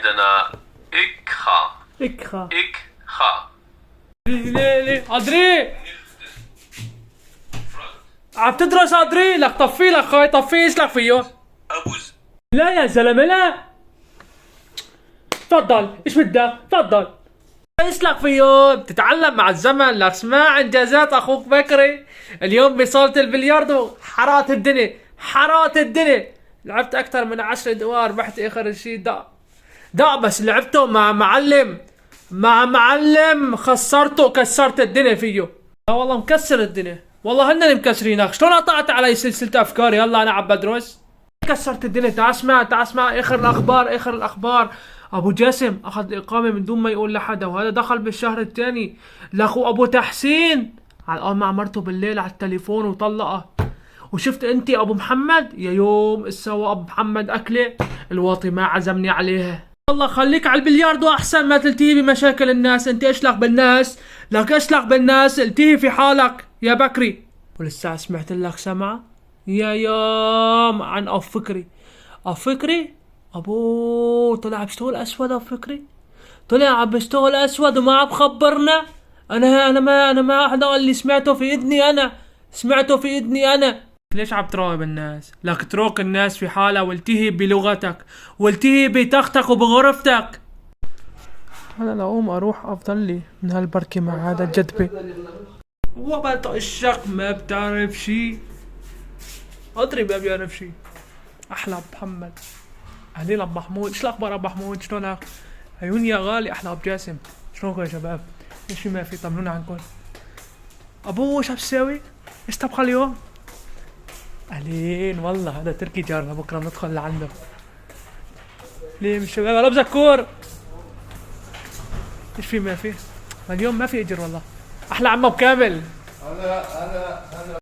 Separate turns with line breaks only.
عندنا إكخا.
إكخا.
إكخا.
ليه أدري عم تدرس أدري لك طفي لك خاي طفي ايش لك فيه؟
أبوز.
لا يا زلمة لا. تفضل ايش بدك؟ تفضل. ايش لك فيه؟ بتتعلم مع الزمن لك اسمع انجازات اخوك بكري اليوم بصالة البلياردو حرات الدنيا حرات الدنيا. لعبت اكثر من 10 ادوار ربحت اخر شيء دا بس لعبته مع معلم خسرته كسرت الدنيا فيه. لا والله مكسر الدنيا والله هن مكسرينك. شلون قطعت علي سلسلة افكاري؟ يلا انا عم بدرس كسرت الدنيا. تعال اسمع اخر الاخبار. ابو جاسم اخذ اقامة من دون ما يقول لحدا وهذا دخل بالشهر الثاني. لاخو ابو تحسين على مع مرته بالليل على التليفون وطلقها. وشفت انت ابو محمد يا يوم السوا ابو محمد اكله الواطي ما عزمني عليها. والله خليك على البلياردو احسن ما تلتهي بمشاكل الناس. انت اشلق بالناس لك اشلق بالناس التهي في حالك يا بكري. ولسه سمعت لك سمعة يا يوم عن ابو فكري ابوه طلع بشتغل اسود. ابو فكري طلع بشتغل اسود وما عم خبرنا. انا ما حدا قال لي سمعته في اذني انا. ليش عم تراقب الناس؟ لك اترك الناس في حالها والتهي بلغتك والتهي بتختك وبغرفتك. انا لأقوم اروح افضل لي من هالبركة مع هذا الجدبة. وبطق الشق ما بتعرف شي. ادري ما بيعرف شي. احلى ابو محمد اهلين ابو محمود. ايش الاخبار ابو محمود؟ شلونك؟ عيوني يا غالي. احلى ابو جاسم شلونكم يا شباب؟ ايش ما في طمنونا عنكم. ابو ايش عم تساوي؟ ايش طبخه اليوم؟ اهلين والله هذا تركي جارنا بكره بندخل لعنده. ليه من الشباب هلا بزكور؟ ايش في ما في؟ اليوم ما في اجر والله. احلى عم ابو كامل.